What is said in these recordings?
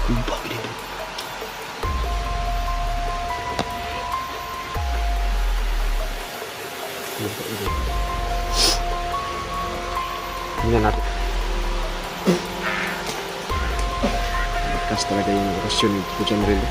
Kumbak dito. Kumbak dito. Tingnan natin. Bekas talaga yung orasyon ni Tito Jamril.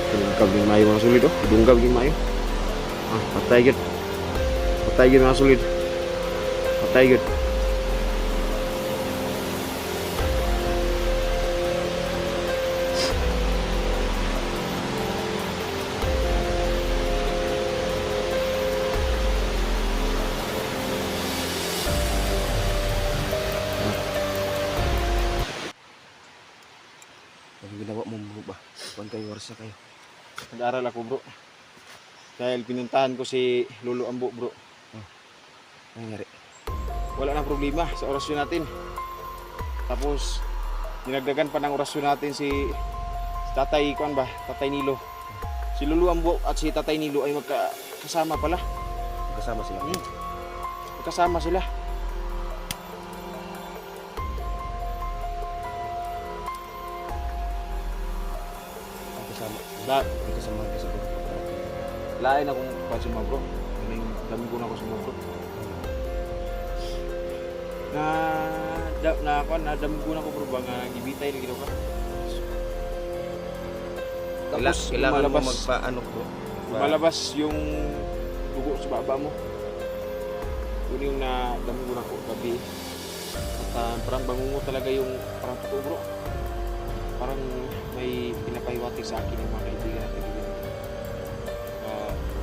Dungkab yung mayo mga sulit. Dungkab yung mayo. Patay gid. Patay gid mga sulit. Patay gid. Ang ginawa mo ba? Kuwan kayo, oras na kayo. Nag-aral ako bro. Dahil pinuntahan ko si Lolo Ambo bro. Ano nangyari? Wala nang problema sa orasyon natin. Tapos dinagdagan pa ng orasyon natin si Tatay Kuan ba? Tatay Nilo. Si Lolo Ambo at si Tatay Nilo ay magkasama pala. Kasama sila. Magkasama sila. Kasama. La Kasama sa grupo. lain akong pasuma bro. Kaning dami ko na ako suma bro. Na dami ko na ko bro ba nga gibitay na ginawa ka. Tapos Kailangan mo lumalabas, magpaano ko. lumalabas yung dugo sa baba mo. Yun yung nadami ko na ko gabi. At parang bangungo talaga yung parang totoo bro. Parang may pinapahiwatig sa akin yung mga kaibigan natin.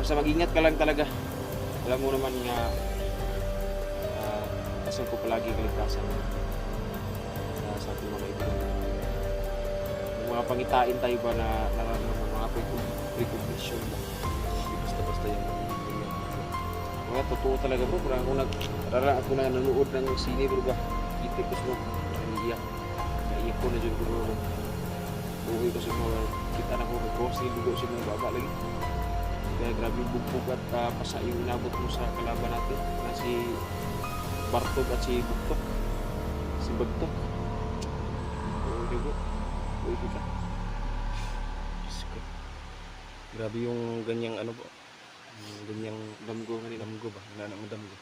Basta mag-ingat ka lang talaga. Alam mo naman nga kasal ko palagi kaligtasan sa ating mga kaibigan. Yung mga pangitain tayo ba na nararamdaman mga precognition ba? Basta-basta yung Mga totoo talaga bro. Parang ako na nanonood ng sine bro ba? Itik ko bro. Naiiyak. Naiiyak ko na dyan bro. Buhay ko sa mga kita na ko nag-cross na dugo sa mga baba lagi. Kaya grabe yung bugbog at pasa yung inabot mo sa kalaban natin na si Bartog at si Bugtok. Si Bagtok. Oo, di ba? Uy, ka. grabe yung ganyang ano po. Ganyang Damgo kanina. damgo ba? Nanang damgo.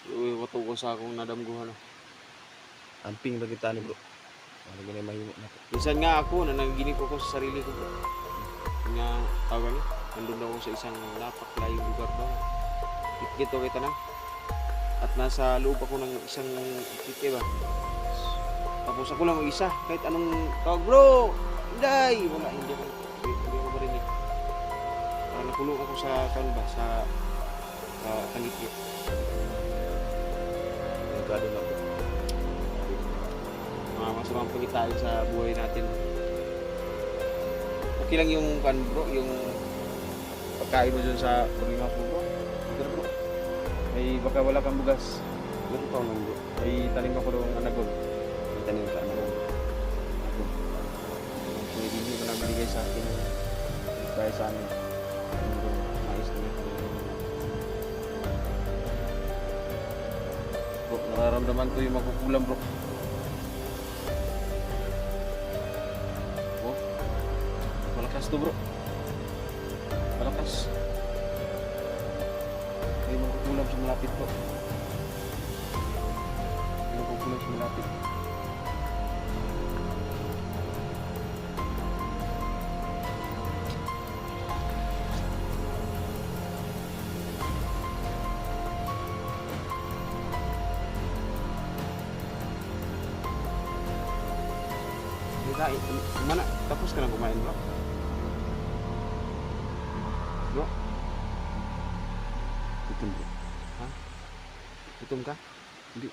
Uy, wato ko sa akong nadamgo ano. Amping lagi tani bro. Ano ganyan mahimo na po. Minsan nga ako, nananginip ko sa sarili ko. Nga, tawag niya. Nandun ako sa isang napaklayong lugar daw. Itkit o kita na. At nasa loob ako ng isang itkit ba. Tapos ako lang mag-isa. Kahit anong tawag, bro! Hindi! Wala, hindi ako marinig. Parang nakulong ako sa kanba, sa kangitgit. Delikado na po. Mga masamang pagitain sa buhay natin. Okay lang yung bro, yung pagkain mo dyan sa problema po bro. Pero bro, may baka wala kang bugas. Ganun pa naman bro. May tanim ako doon anagod. May tanim ka ano. Pwede hindi mo na binigay sa akin kaya sa amin. Mais na bro, nararamdaman ko yung makukulam bro. Oh, malakas to bro. Malakas. May makukulam sa malapit po. May makukulam sa malapit. Mana? Tapos ka na kumain bro? Bro? Gutom bro. Ha? Gutom ka? Hindi.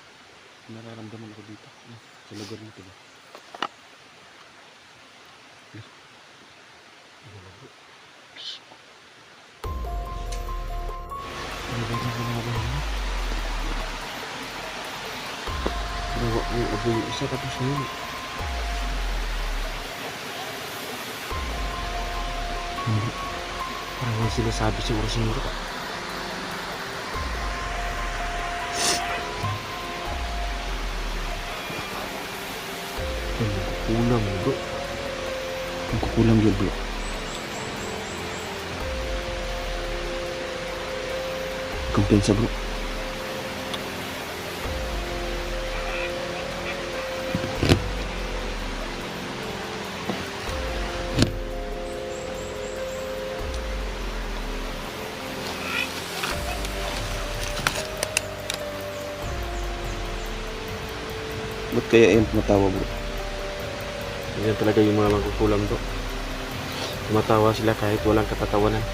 Nararamdaman ako dito. Sa lugar nito ba? Ano ba yung kalaban mo? Ginawa ko yung abo yung isa tapos ngayon. Hindi. Parang may sinasabi siguro sa nuro. Kulang bro. Ang kukulang yun bro. Kumpensa bro. Ba't kaya yan tumatawa bro? Yan talaga yung mga magkukulam bro. Tumatawa sila kahit walang katatawanan.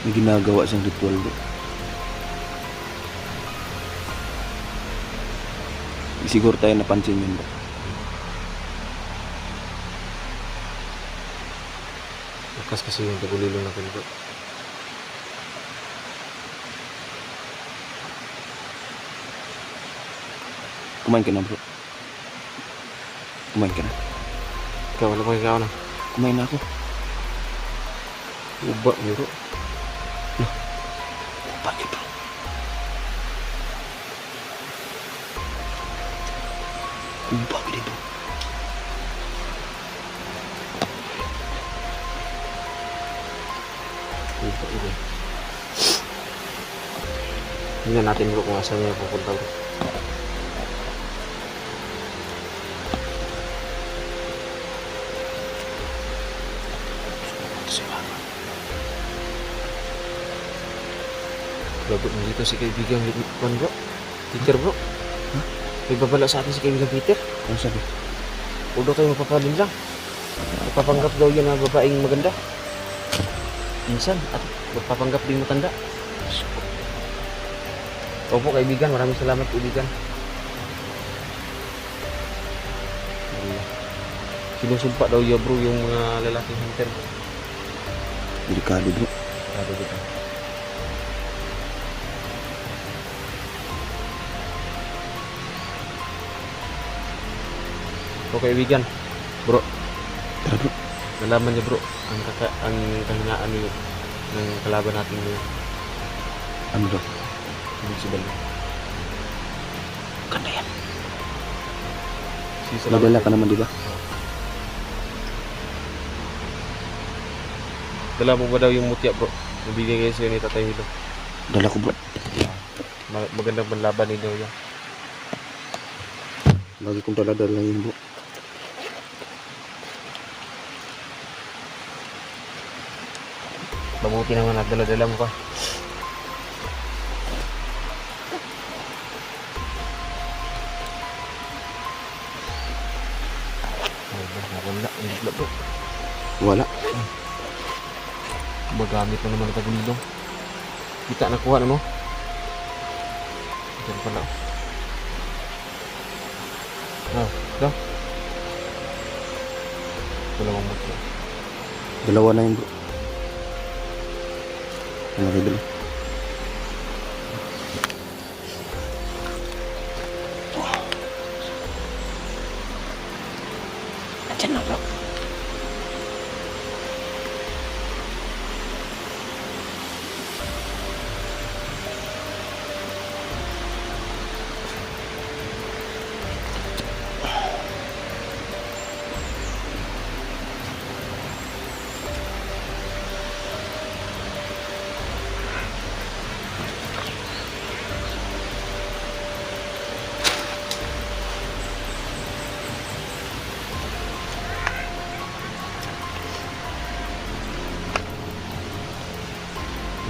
May ginagawa siyang ritual bro. Siguro tayo napansin yun bro. Lakas kasi yung tagulilong natin bro. Kumain ka na bro. Kumain ka na. Ikaw, wala pang ikaw na. Kumain na ako. Uba bro. Bakit bro? Bakit bro? Uba bro. Tingnan natin bro kung asan niya pupunta bro. Lagot mo dito si kaibigan Juan bro. Peter bro. Huh? May babala sa atin si kaibigan Peter. Ano sabi? Huwag daw tayo mapapalin lang. Magpapanggap daw yan na babaeng maganda. Minsan at magpapanggap din matanda. Opo kaibigan, maraming salamat kaibigan. Sinusumpa daw ya bro yung mga lalaking hunter. Delikado bro. Delikado dito. O kaibigan, bro, Tara bro. nalaman niya bro ang kahinaan ni ng kalaban natin ngayon. Ano bro? Invincible. Ganda yan. Si Nadala ka naman di ba? Dala mo ba daw yung mutya bro? Nabigay kayo sa'yo ni Tatay Milo. Dala ko bro. Magandang panlaban ni daw yan. Lagi kong dala-dala yun bro. Mabuti naman at dala-dala mo pa. Wala, hindi bro. Wala. Magamit mo naman ang tagulilong. Kita nakuha na mo. Diyan pala. Dah. Dalawang mutya. Dalawa na yun bro. Ano rin dala? Andyan na bro.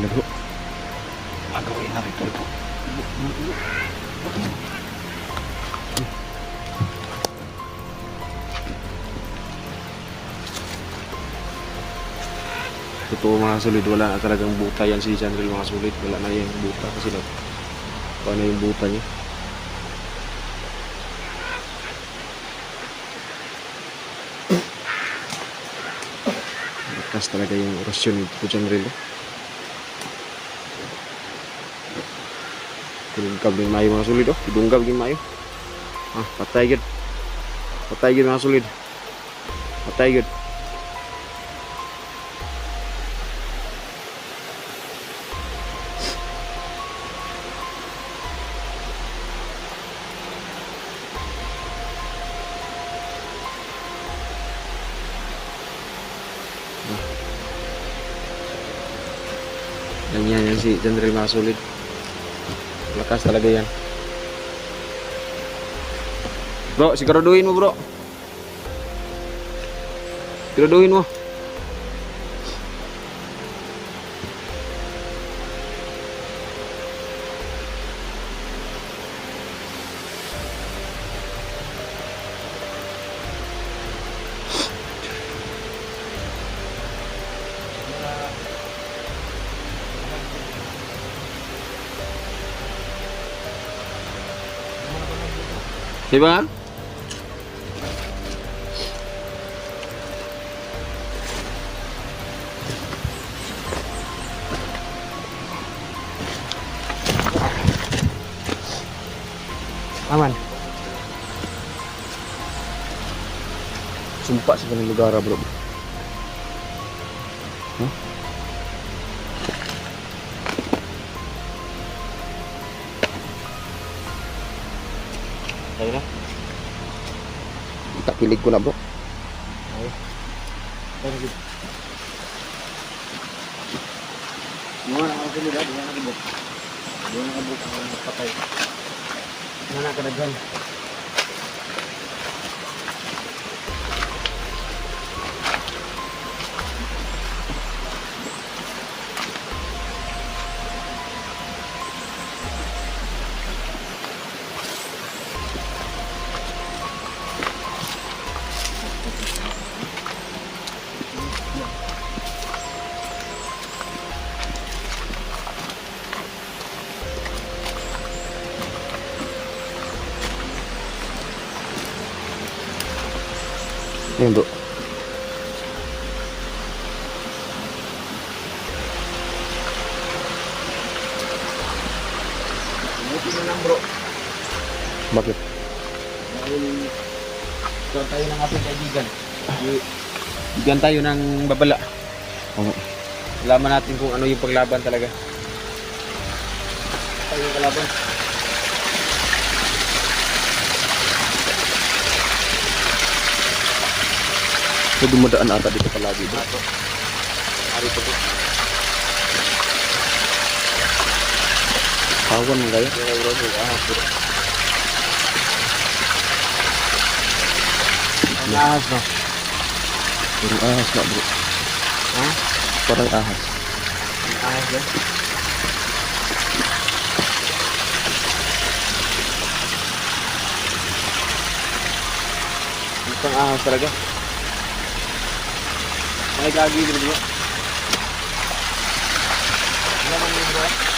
Ano bro? Magawin na ritual bro. Totoo mga sulit, wala na talagang buta yan si Chandril mga sulit. Wala na yung buta kasi paano yung buta niya. Bakas Malakas talaga yung orasyon ni Tito Janril. Dungkab din mayo mga sulid. Dungkab din mayo. Patay gid. Patay gid mga sulid. Patay gid. Ganyan yan si Janril mga sulid. Lakas talaga yan. Bro, siguraduhin mo bro. Siguraduhin mo. Diba? Aman. Sumpa sa kanang lugar bro. Huh? Tayo na. Itapilig ko na bro. Tayo. Tayo na. Mga nakakagulid ha, mga nakagulid. Mga nakagulid ang patay. Mga nakadaghan. Ayan bro. Buti na lang bro. Bakit? Dahil ikaw tayo ng ating kaibigan. Bigyan tayo ng babala. Alaman natin kung ano yung paglaban talaga. Tayo yung kalaban. So dumadaan ata dito palagi bro. Ari po po. Kawan mo kayo? Kaya bro, bro. Ang ahas no? Parang ahas na bro. Ha? Parang ahas. Ang ahas yan? Ang ahas talaga. May gagawin bro. Ano naman yun bro?